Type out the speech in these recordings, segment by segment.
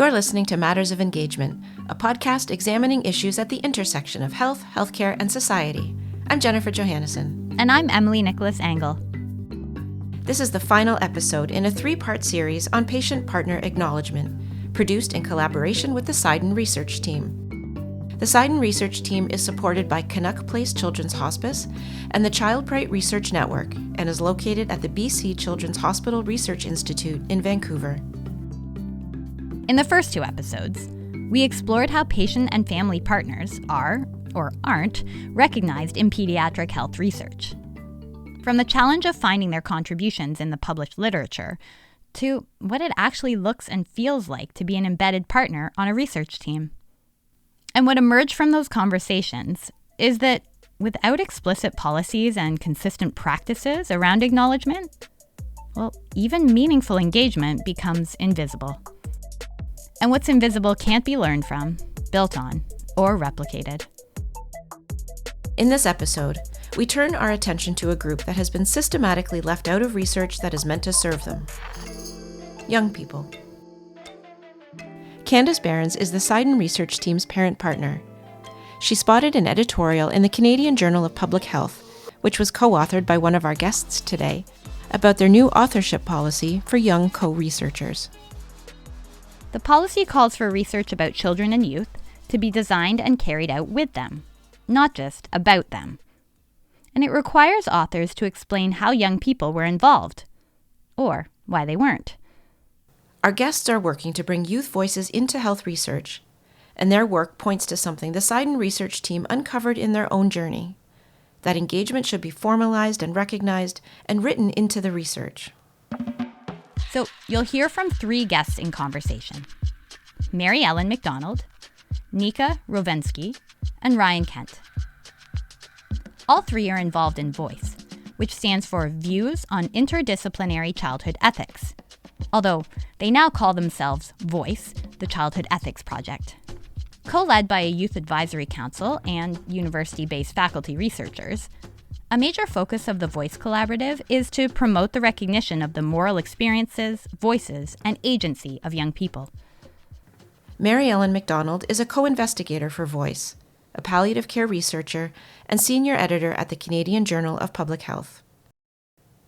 You're listening to Matters of Engagement, a podcast examining issues at the intersection of health, healthcare, and society. I'm Jennifer Johannesson. And I'm Emily Nicholas Angle. This is the final episode in a 3-part series on patient-partner acknowledgement, produced in collaboration with the Siden Research Team. The Siden Research Team is supported by Canuck Place Children's Hospice and the Childbright Research Network and is located at the BC Children's Hospital Research Institute in Vancouver. In the first 2 episodes, we explored how patient and family partners are, or aren't, recognized in pediatric health research. From the challenge of finding their contributions in the published literature, to what it actually looks and feels like to be an embedded partner on a research team. And what emerged from those conversations is that without explicit policies and consistent practices around acknowledgement, well, even meaningful engagement becomes invisible. And what's invisible can't be learned from, built on, or replicated. In this episode, we turn our attention to a group that has been systematically left out of research that is meant to serve them. Young people. Candice Barrans is the Siden Research Team's parent partner. She spotted an editorial in the Canadian Journal of Public Health, which was co-authored by one of our guests today, about their new authorship policy for young co-researchers. The policy calls for research about children and youth to be designed and carried out with them, not just about them. And it requires authors to explain how young people were involved, or why they weren't. Our guests are working to bring youth voices into health research, and their work points to something the Siden Research Team uncovered in their own journey, that engagement should be formalized and recognized and written into the research. So you'll hear from 3 guests in conversation: Mary Ellen Macdonald, Nika Rovensky, and Ryan Kent. All 3 are involved in VOICE, which stands for Views on Interdisciplinary Childhood Ethics, although they now call themselves VOICE, the Childhood Ethics Project. Co-led by a Youth Advocacy Council and university-based faculty researchers, a major focus of the VOICE Collaborative is to promote the recognition of the moral experiences, voices, and agency of young people. Mary Ellen Macdonald is a co-investigator for VOICE, a palliative care researcher and senior editor at the Canadian Journal of Public Health.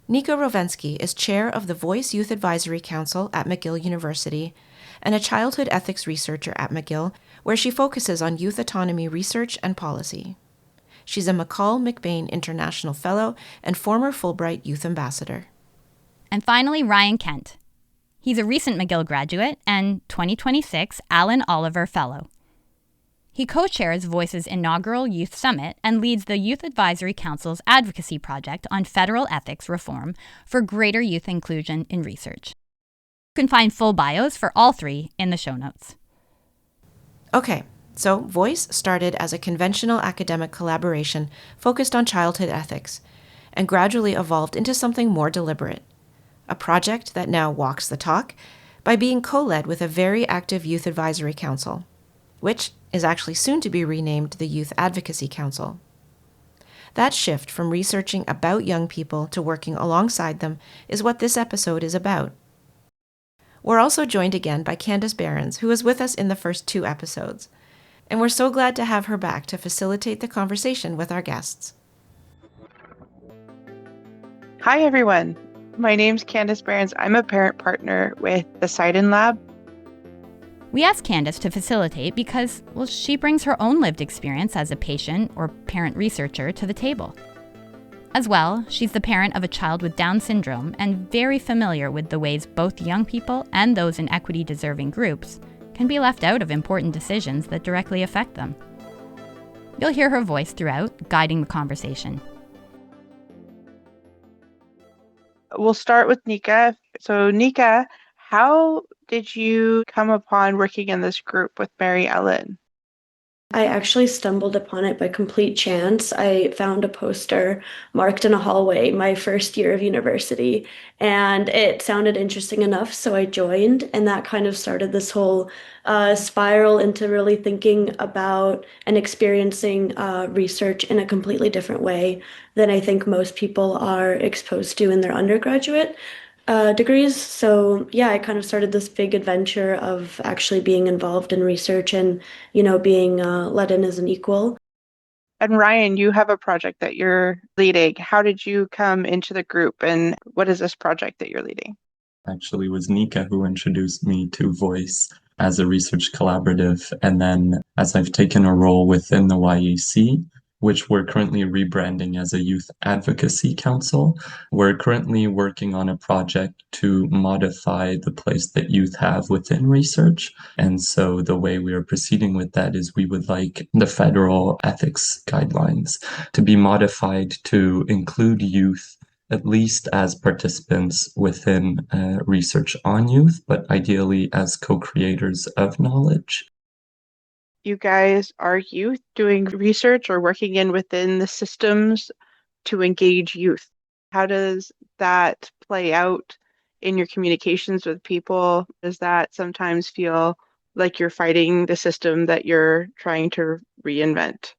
Nika Rovensky is chair of the VOICE Youth Advocacy Council at McGill University and a childhood ethics researcher at McGill, where she focuses on youth autonomy research and policy. She's a McCall-McBain International Fellow and former Fulbright Youth Ambassador. And finally, Ryan Kent. He's a recent McGill graduate and 2026 Alan Oliver Fellow. He co-chairs VOICE's inaugural Youth Summit and leads the Youth Advocacy Council's advocacy project on federal ethics reform for greater youth inclusion in research. You can find full bios for all 3 in the show notes. Okay, so VOICE started as a conventional academic collaboration focused on childhood ethics and gradually evolved into something more deliberate, a project that now walks the talk by being co-led with a very active Youth Advocacy Council, which is actually soon to be renamed the Youth Advocacy Council. That shift from researching about young people to working alongside them is what this episode is about. We're also joined again by Candice Barrans, who was with us in the first 2 episodes, and we're so glad to have her back to facilitate the conversation with our guests. Hi everyone, my name's Candice Barrans. I'm a parent partner with the Siden Lab. We asked Candice to facilitate because, well, she brings her own lived experience as a patient or parent researcher to the table. As well, she's the parent of a child with Down syndrome and very familiar with the ways both young people and those in equity-deserving groups can be left out of important decisions that directly affect them. You'll hear her voice throughout, guiding the conversation. We'll start with Nika. So Nika, how did you come upon working in this group with Mary Ellen? I actually stumbled upon it by complete chance. I found a poster marked in a hallway my first year of university, and it sounded interesting enough, so I joined, and that kind of started this whole spiral into really thinking about and experiencing research in a completely different way than I think most people are exposed to in their undergraduate. Degrees. So yeah, I kind of started this big adventure of actually being involved in research and, being let in as an equal. And Ryan, you have a project that you're leading. How did you come into the group and what is this project that you're leading? Actually was Nika who introduced me to Voice as a research collaborative. And then as I've taken a role within the YAC, which we're currently rebranding as a Youth Advocacy Council, we're currently working on a project to modify the place that youth have within research. And so the way we are proceeding with that is we would like the federal ethics guidelines to be modified to include youth at least as participants within research on youth, but ideally as co-creators of knowledge. You guys are youth doing research or working in within the systems to engage youth. How does that play out in your communications with people? Does that sometimes feel like you're fighting the system that you're trying to reinvent?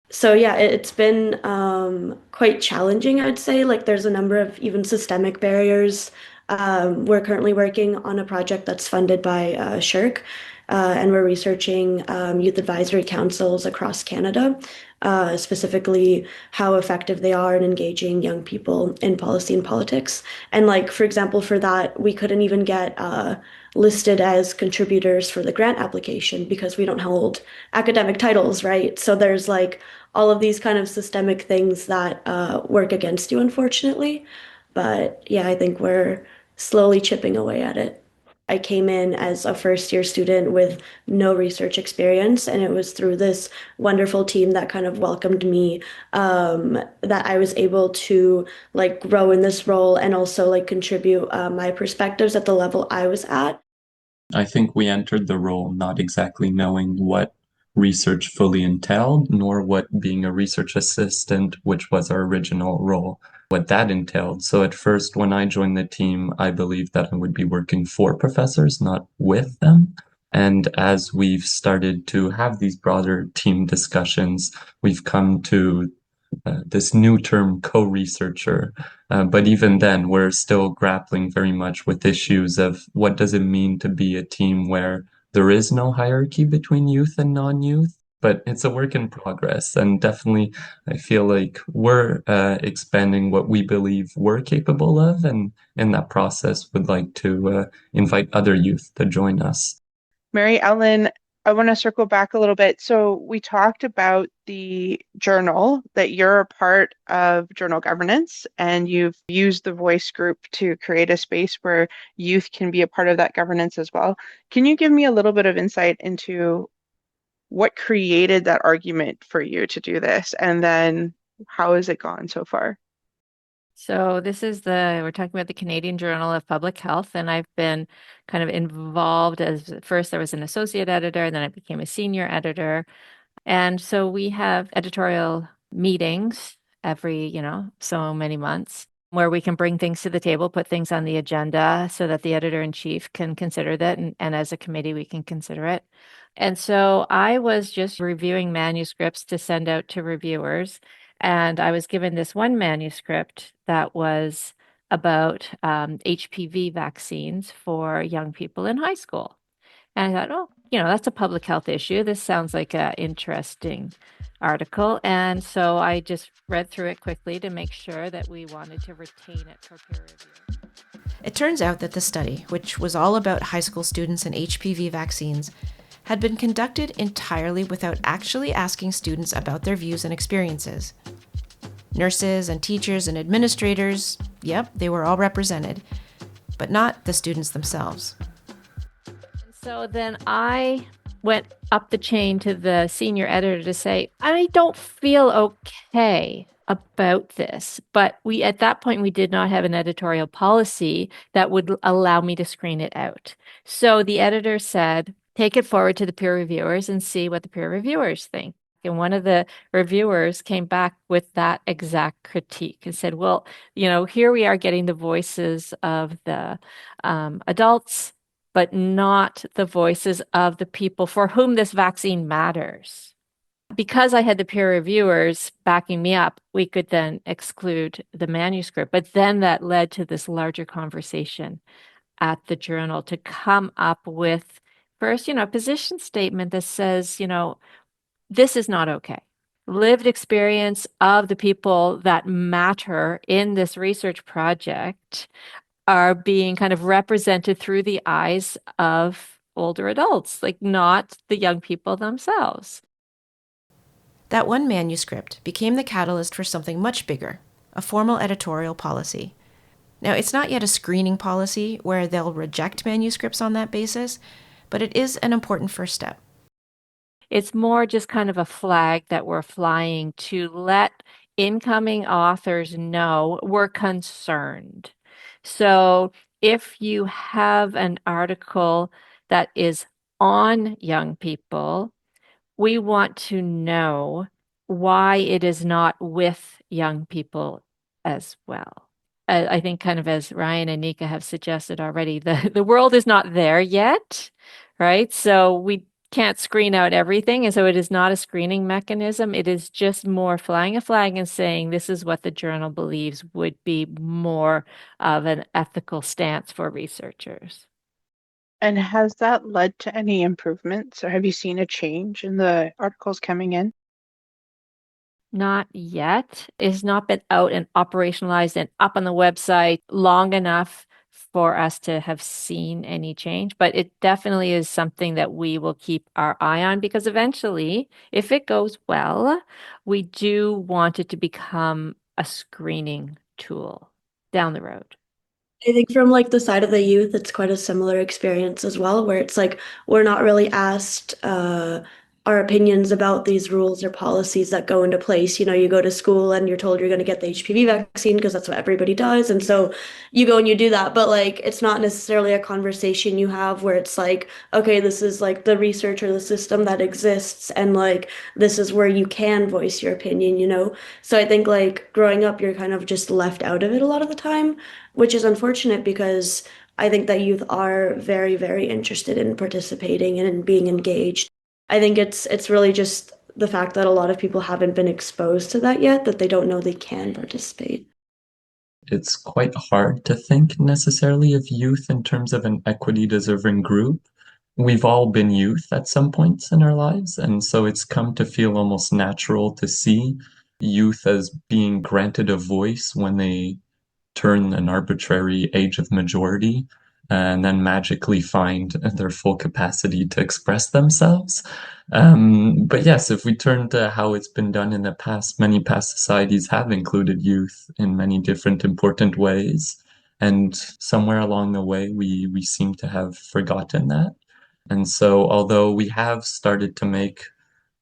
So yeah, it's been quite challenging, I'd say. Like there's a number of even systemic barriers. We're currently working on a project that's funded by SHIRK, and we're researching youth advisory councils across Canada, specifically how effective they are in engaging young people in policy and politics. And like, for example, for that, we couldn't even get listed as contributors for the grant application because we don't hold academic titles, right? So there's like all of these kind of systemic things that work against you, unfortunately. But yeah, I think we're slowly chipping away at it. I came in as a first year student with no research experience, and it was through this wonderful team that kind of welcomed me that I was able to like grow in this role and also like contribute my perspectives at the level I was at. I think we entered the role not exactly knowing what research fully entailed, nor what being a research assistant, which was our original role, what that entailed. So at first, when I joined the team, I believed that I would be working for professors, not with them. And as we've started to have these broader team discussions, we've come to this new term co-researcher. But even then, we're still grappling very much with issues of what does it mean to be a team where there is no hierarchy between youth and non-youth. But it's a work in progress, and definitely I feel like we're expanding what we believe we're capable of, and in that process would like to invite other youth to join us. Mary Ellen, I want to circle back a little bit. So we talked about the journal, that you're a part of journal governance and you've used the voice group to create a space where youth can be a part of that governance as well. Can you give me a little bit of insight into what created that argument for you to do this? And then how has it gone so far? So we're talking about the Canadian Journal of Public Health, and I've been kind of involved as first I was an associate editor, and then I became a senior editor. And so we have editorial meetings every, so many months where we can bring things to the table, put things on the agenda so that the editor-in-chief can consider that. And as a committee, we can consider it. And so I was just reviewing manuscripts to send out to reviewers. And I was given this one manuscript that was about HPV vaccines for young people in high school. And I thought, oh, that's a public health issue. This sounds like an interesting article. And so I just read through it quickly to make sure that we wanted to retain it for peer review. It turns out that the study, which was all about high school students and HPV vaccines, had been conducted entirely without actually asking students about their views and experiences. Nurses and teachers and administrators, yep, they were all represented, but not the students themselves. So then I went up the chain to the senior editor to say, I don't feel okay about this. But at that point, we did not have an editorial policy that would allow me to screen it out. So the editor said, take it forward to the peer reviewers and see what the peer reviewers think. And one of the reviewers came back with that exact critique and said, well, here we are getting the voices of the adults, but not the voices of the people for whom this vaccine matters. Because I had the peer reviewers backing me up, we could then exclude the manuscript. But then that led to this larger conversation at the journal to come up with first, a position statement that says, this is not okay. Lived experience of the people that matter in this research project are being kind of represented through the eyes of older adults, like not the young people themselves. That one manuscript became the catalyst for something much bigger, a formal editorial policy. Now, it's not yet a screening policy where they'll reject manuscripts on that basis, but it is an important first step. It's more just kind of a flag that we're flying to let incoming authors know we're concerned. So if you have an article that is on young people, we want to know why it is not with young people as well. I think kind of as Ryan and Nika have suggested already, the world is not there yet, right? So we can't screen out everything. And so it is not a screening mechanism. It is just more flying a flag and saying this is what the journal believes would be more of an ethical stance for researchers. And has that led to any improvements, or have you seen a change in the articles coming in? Not yet. It's not been out and operationalized and up on the website long enough for us to have seen any change, but it definitely is something that we will keep our eye on because eventually, if it goes well, we do want it to become a screening tool down the road. I think from like the side of the youth, it's quite a similar experience as well, where it's like we're not really asked our opinions about these rules or policies that go into place. You know, you go to school and you're told you're going to get the HPV vaccine because that's what everybody does. And so you go and you do that. But like, it's not necessarily a conversation you have where it's like, okay, this is like the research or the system that exists. And like, this is where you can voice your opinion, you know? So I think like growing up, you're kind of just left out of it a lot of the time, which is unfortunate because I think that youth are very, very interested in participating and in being engaged. I think it's really just the fact that a lot of people haven't been exposed to that yet, that they don't know they can participate. It's quite hard to think necessarily of youth in terms of an equity deserving group. We've all been youth at some points in our lives, and so it's come to feel almost natural to see youth as being granted a voice when they turn an arbitrary age of majority and then magically find their full capacity to express themselves. But yes, if we turn to how it's been done in the past, many past societies have included youth in many different important ways. And somewhere along the way, we seem to have forgotten that. And so, although we have started to make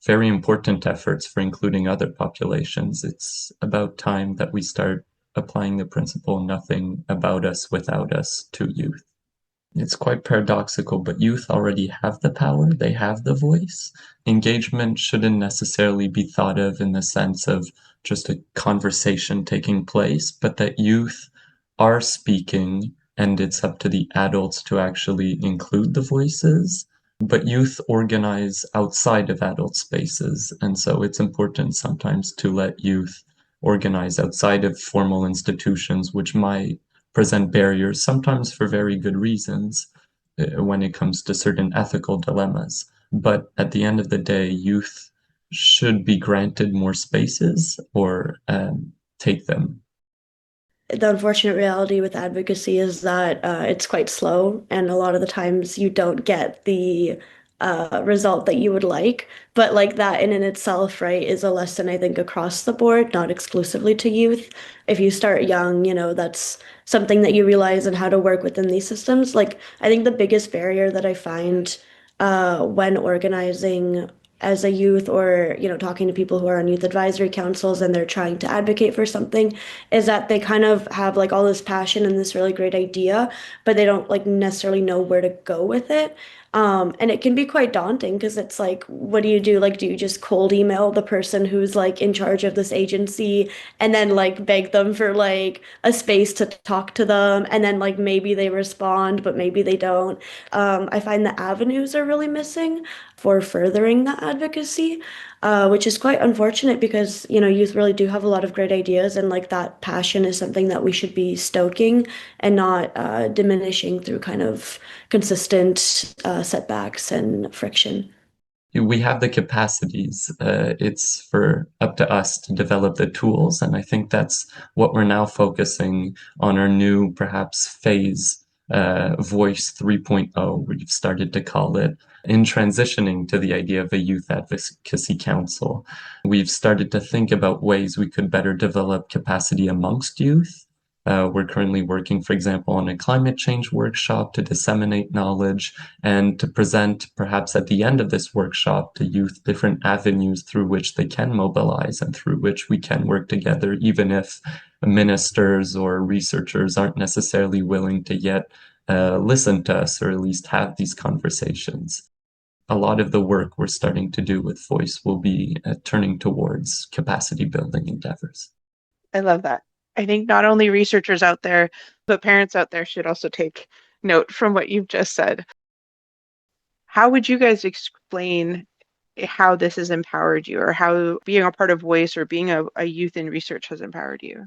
very important efforts for including other populations, it's about time that we start applying the principle nothing about us without us to youth. It's quite paradoxical, but youth already have the power, they have the voice. Engagement shouldn't necessarily be thought of in the sense of just a conversation taking place, but that youth are speaking and it's up to the adults to actually include the voices. But youth organize outside of adult spaces, and so it's important sometimes to let youth organize outside of formal institutions, which might present barriers, sometimes for very good reasons, when it comes to certain ethical dilemmas. But at the end of the day, youth should be granted more spaces or take them. The unfortunate reality with advocacy is that it's quite slow, and a lot of the times you don't get the result that you would like. But like that in and itself, right, is a lesson I think across the board, not exclusively to youth. If you start young, you know, that's something that you realize and how to work within these systems. Like I think the biggest barrier that I find when organizing as a youth or you know talking to people who are on youth advisory councils and they're trying to advocate for something is that they kind of have like all this passion and this really great idea, but they don't like necessarily know where to go with it. And it can be quite daunting because it's like, what do you do? Like, do you just cold email the person who's like in charge of this agency and then like beg them for like a space to talk to them? And then like maybe they respond, but maybe they don't. I find the avenues are really missing for furthering that advocacy. which is quite unfortunate because, youth really do have a lot of great ideas, and like that passion is something that we should be stoking and not diminishing through kind of consistent setbacks and friction. We have the capacities. It's for up to us to develop the tools. And I think that's what we're now focusing on our new, perhaps, phase, Voice 3.0, we've started to call it, in transitioning to the idea of a Youth Advocacy Council. We've started to think about ways we could better develop capacity amongst youth. We're currently working, for example, on a climate change workshop to disseminate knowledge and to present, perhaps at the end of this workshop, to youth different avenues through which they can mobilize and through which we can work together, even if ministers or researchers aren't necessarily willing to yet listen to us or at least have these conversations. A lot of the work we're starting to do with Voice will be turning towards capacity building endeavors. I love that. I think not only researchers out there, but parents out there should also take note from what you've just said. How would you guys explain how this has empowered you, or how being a part of Voice or being a youth in research has empowered you?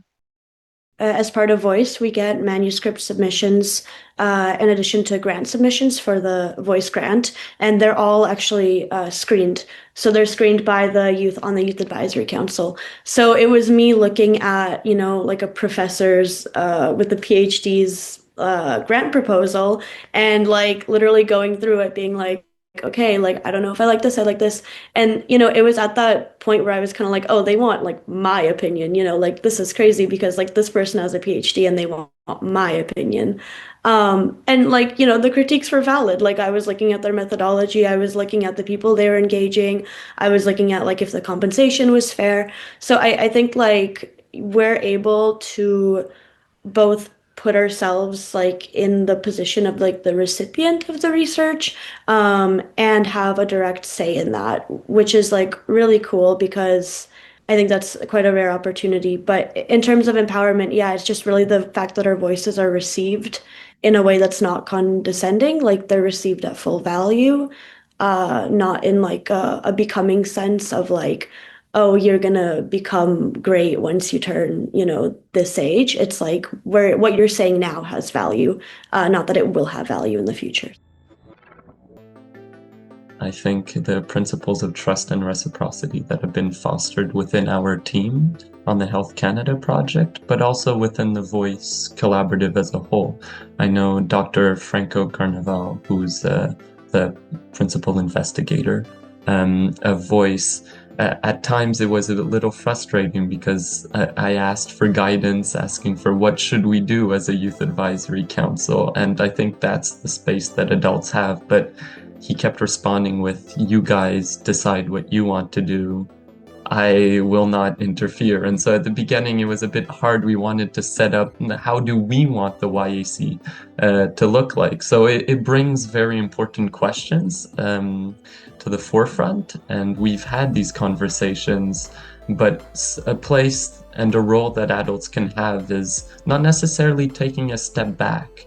As part of Voice, we get manuscript submissions in addition to grant submissions for the Voice grant, and they're all actually screened. So they're screened by the youth on the Youth Advisory Council. So it was me looking at, like a professor's with the PhD's grant proposal, and like literally going through it, being like, okay, like I don't know if I like this, I like this. And it was at that point where I was kind of like, oh, they want like my opinion, like this is crazy because like this person has a PhD and they want my opinion. And like, the critiques were valid. Like I was looking at their methodology, I was looking at the people they were engaging, I was looking at like if the compensation was fair. So I think like we're able to both put ourselves like in the position of like the recipient of the research, and have a direct say in that, which is like really cool because I think that's quite a rare opportunity. But in terms of empowerment, yeah, it's just really the fact that our voices are received in a way that's not condescending, like they're received at full value, not in like a becoming sense of like, oh, you're gonna become great once you turn, this age. It's like where what you're saying now has value, not that it will have value in the future. I think the principles of trust and reciprocity that have been fostered within our team on the Health Canada project, but also within the Voice collaborative as a whole. I know Dr. Franco Carnaval, who's the principal investigator of Voice. At times it was a little frustrating because I asked for guidance, asking for what should we do as a youth advisory council, and I think that's the space that adults have, but he kept responding with, you guys decide what you want to do. I will not interfere. And so at the beginning, it was a bit hard. We wanted to set up, how do we want the YAC to look like? So it brings very important questions to the forefront. And we've had these conversations, but a place and a role that adults can have is not necessarily taking a step back.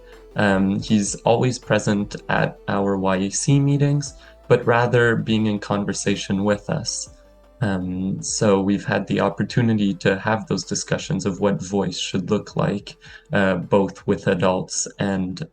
He's always present at our YAC meetings, but rather being in conversation with us. So we've had the opportunity to have those discussions of what voice should look like, both with adults and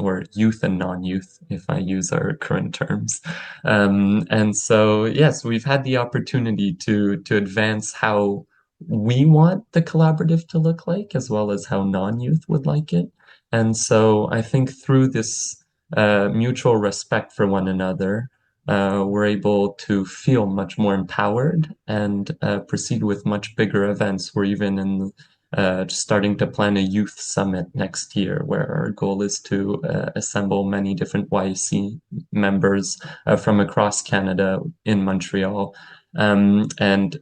or youth and non-youth, if I use our current terms. And so, yes, we've had the opportunity to advance how we want the collaborative to look like, as well as how non-youth would like it. And so I think through this mutual respect for one another, we're able to feel much more empowered and proceed with much bigger events. We're even in starting to plan a youth summit next year, where our goal is to assemble many different YAC members from across Canada in Montreal, and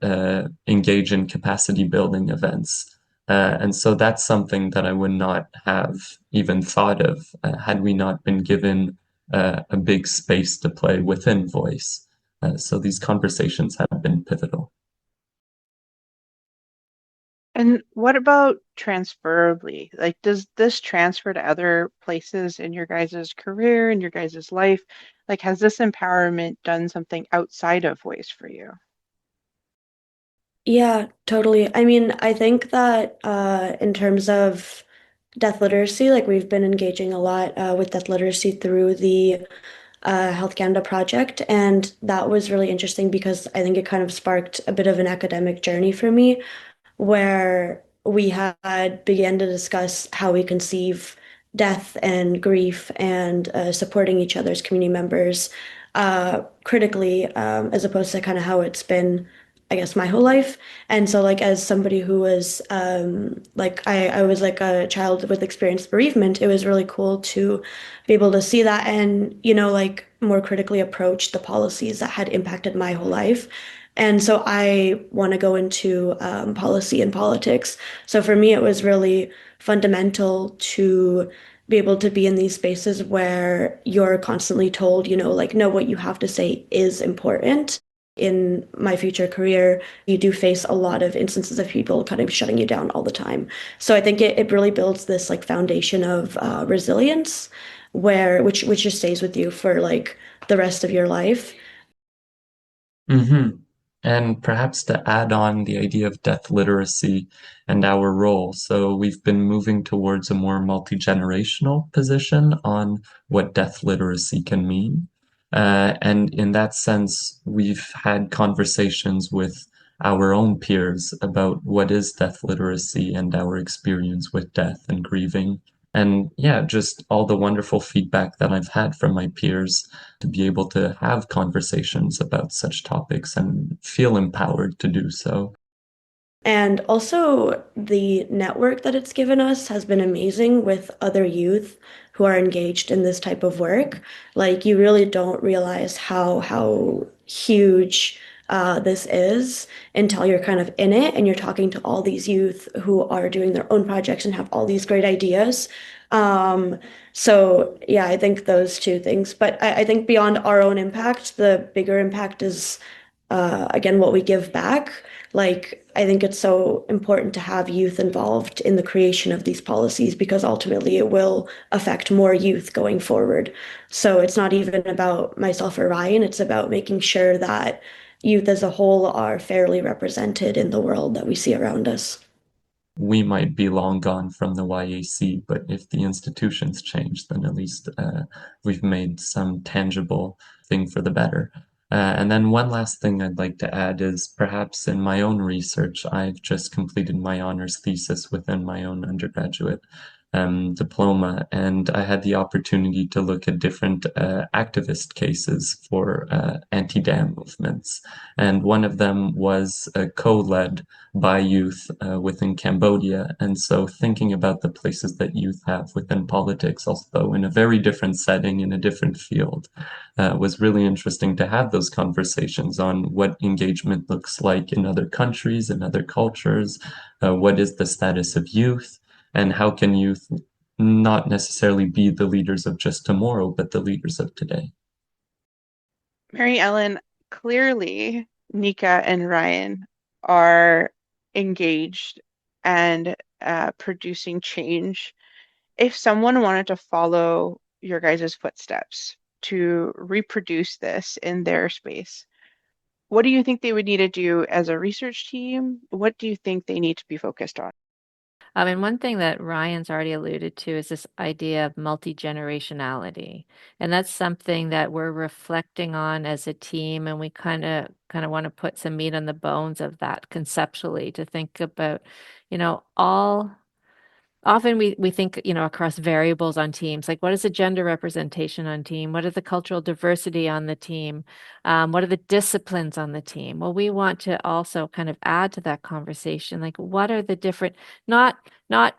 engage in capacity building events. And so that's something that I would not have even thought of had we not been given a big space to play within Voice. So these conversations have been pivotal. And what about transferably? Like, does this transfer to other places in your guys' career, in your guys' life? Like, has this empowerment done something outside of Voice for you? Yeah, totally. I mean, I think that in terms of death literacy, like we've been engaging a lot with death literacy through the Health Canada project, and that was really interesting because I think it kind of sparked a bit of an academic journey for me where we had began to discuss how we conceive death and grief and supporting each other's community members critically, as opposed to kind of how it's been, I guess, my whole life. And so, like, as somebody who was like, I was like a child with experienced bereavement, it was really cool to be able to see that and, like more critically approach the policies that had impacted my whole life. And so I want to go into policy and politics. So for me, it was really fundamental to be able to be in these spaces where you're constantly told, like, no, what you have to say is important. In my future career, you do face a lot of instances of people kind of shutting you down all the time. So I think it really builds this like foundation of resilience which just stays with you for like the rest of your life. Mm-hmm. And perhaps to add on the idea of death literacy and our role. So we've been moving towards a more multi-generational position on what death literacy can mean. And in that sense, we've had conversations with our own peers about what is death literacy and our experience with death and grieving. And yeah, just all the wonderful feedback that I've had from my peers to be able to have conversations about such topics and feel empowered to do so. And also, the network that it's given us has been amazing with other youth who are engaged in this type of work. Like, you really don't realize how huge this is until you're kind of in it and you're talking to all these youth who are doing their own projects and have all these great ideas. Um, so yeah, I think those two things. But I think beyond our own impact, the bigger impact is again what we give back. Like, I think it's so important to have youth involved in the creation of these policies because ultimately it will affect more youth going forward. So it's not even about myself or Ryan, it's about making sure that youth as a whole are fairly represented in the world that we see around us. We might be long gone from the YAC, but if the institutions change, then at least we've made some tangible thing for the better. And then one last thing I'd like to add is perhaps in my own research, I've just completed my honors thesis within my own undergraduate diploma, and I had the opportunity to look at different activist cases for anti-dam movements. And one of them was co-led by youth within Cambodia. And so thinking about the places that youth have within politics, although in a very different setting, in a different field, was really interesting to have those conversations on what engagement looks like in other countries, in other cultures, what is the status of youth, and how can youth not necessarily be the leaders of just tomorrow, but the leaders of today. Mary Ellen, clearly Nika and Ryan are engaged and producing change. If someone wanted to follow your guys' footsteps to reproduce this in their space, what do you think they would need to do as a research team? What do you think they need to be focused on? And one thing that Ryan's already alluded to is this idea of multi-generationality. And that's something that we're reflecting on as a team, and we kind of want to put some meat on the bones of that conceptually to think about, all often we think, across variables on teams, like what is the gender representation on team? What is the cultural diversity on the team? What are the disciplines on the team? Well, we want to also kind of add to that conversation, like what are the different, not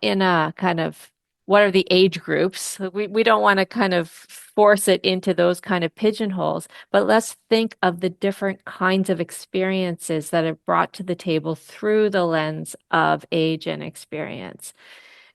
in a kind of what are the age groups? We don't want to kind of force it into those kind of pigeonholes, but let's think of the different kinds of experiences that are brought to the table through the lens of age and experience.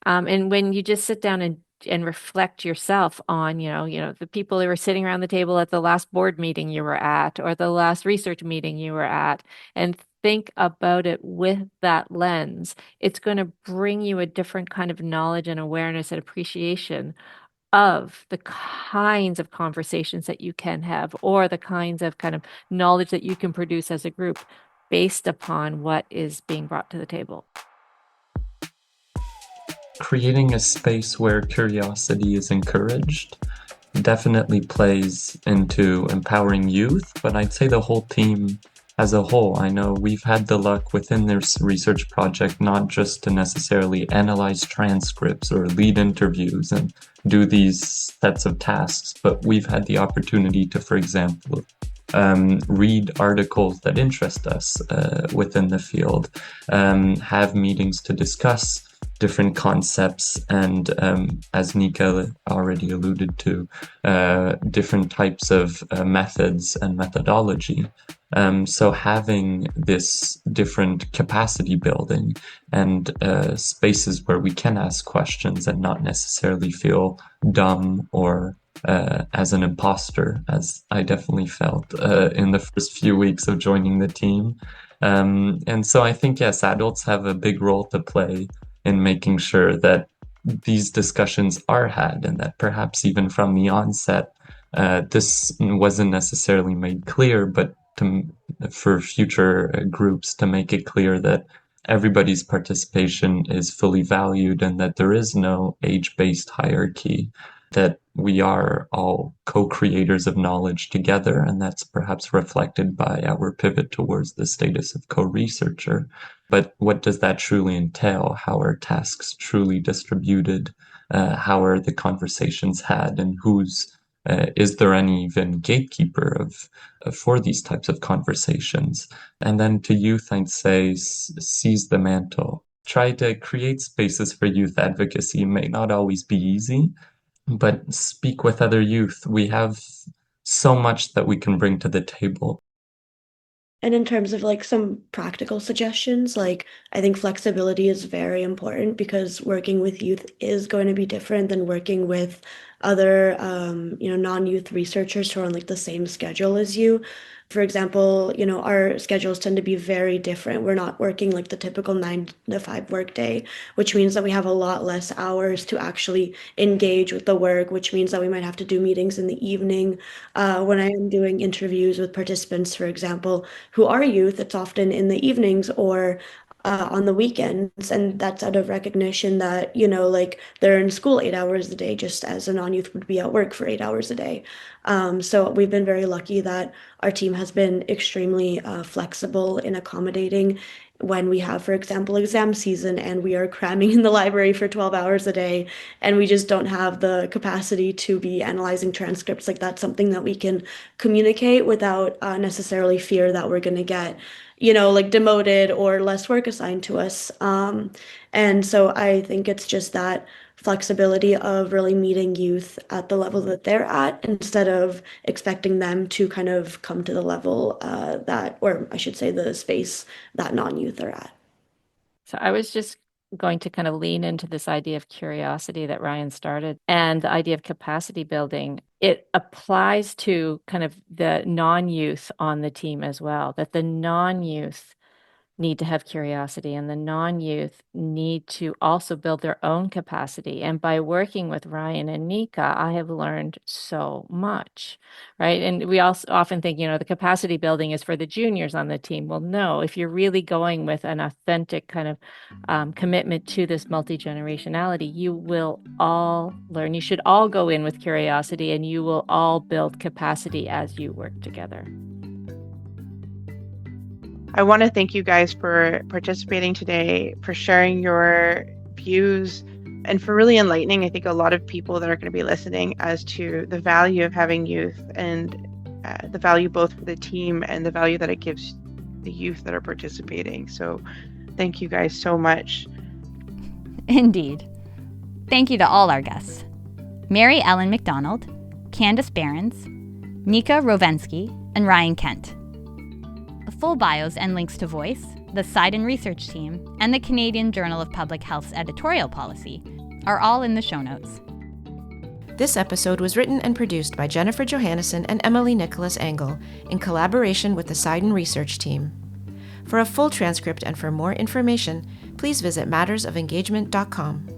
And when you just sit down and reflect yourself on, the people who were sitting around the table at the last board meeting you were at, or the last research meeting you were at, and think about it with that lens, it's going to bring you a different kind of knowledge and awareness and appreciation of the kinds of conversations that you can have, or the kinds of kind of knowledge that you can produce as a group based upon what is being brought to the table. Creating a space where curiosity is encouraged definitely plays into empowering youth, but I'd say the whole team as a whole. I know we've had the luck within this research project not just to necessarily analyze transcripts or lead interviews and do these sets of tasks, but we've had the opportunity to, for example, read articles that interest us within the field, have meetings to discuss different concepts, and as Nika already alluded to, different types of methods and methodology. So having this different capacity building and spaces where we can ask questions and not necessarily feel dumb or as an imposter, as I definitely felt in the first few weeks of joining the team. And so I think, yes, adults have a big role to play in making sure that these discussions are had, and that perhaps even from the onset, this wasn't necessarily made clear, but for future groups to make it clear that everybody's participation is fully valued and that there is no age-based hierarchy, that we are all co-creators of knowledge together, and that's perhaps reflected by our pivot towards the status of co-researcher. But what does that truly entail? How are tasks truly distributed? How are the conversations had? And is there any even gatekeeper for these types of conversations? And then to youth, I'd say seize the mantle. Try to create spaces for youth advocacy. It may not always be easy, but speak with other youth. We have so much that we can bring to the table. And in terms of like some practical suggestions, like I think flexibility is very important because working with youth is going to be different than working with other non-youth researchers who are on like the same schedule as you. For example, our schedules tend to be very different. We're not working like the typical 9 to 5 workday, which means that we have a lot less hours to actually engage with the work, which means that we might have to do meetings in the evening. When I am doing interviews with participants, for example, who are youth, it's often in the evenings or on the weekends, and that's out of recognition that, like they're in school 8 hours a day, just as a non-youth would be at work for 8 hours a day. So we've been very lucky that our team has been extremely flexible in accommodating when we have, for example, exam season and we are cramming in the library for 12 hours a day and we just don't have the capacity to be analyzing transcripts. Like that's something that we can communicate without necessarily fear that we're going to get like demoted or less work assigned to us. And so I think it's just that flexibility of really meeting youth at the level that they're at instead of expecting them to kind of come to the level or I should say the space that non-youth are at. So I was just going to kind of lean into this idea of curiosity that Ryan started and the idea of capacity building. It applies to kind of the non-youth on the team as well, that the non-youth need to have curiosity and the non-youth need to also build their own capacity. And by working with Ryan and Nika, I have learned so much, right? And we also often think, the capacity building is for the juniors on the team. Well, no, if you're really going with an authentic kind of commitment to this multi-generationality, you will all learn. You should all go in with curiosity and you will all build capacity as you work together. I want to thank you guys for participating today, for sharing your views, and for really enlightening, I think, a lot of people that are going to be listening as to the value of having youth and the value both for the team and the value that it gives the youth that are participating. So thank you guys so much. Indeed. Thank you to all our guests. Mary Ellen Macdonald, Candice Barrans, Nika Rovensky, and Ryan Kent. Full bios and links to Voice, the Siden Research Team, and the Canadian Journal of Public Health's editorial policy are all in the show notes. This episode was written and produced by Jennifer Johannesson and Emily Nicholas Engel in collaboration with the Siden Research Team. For a full transcript and for more information, please visit mattersofengagement.com.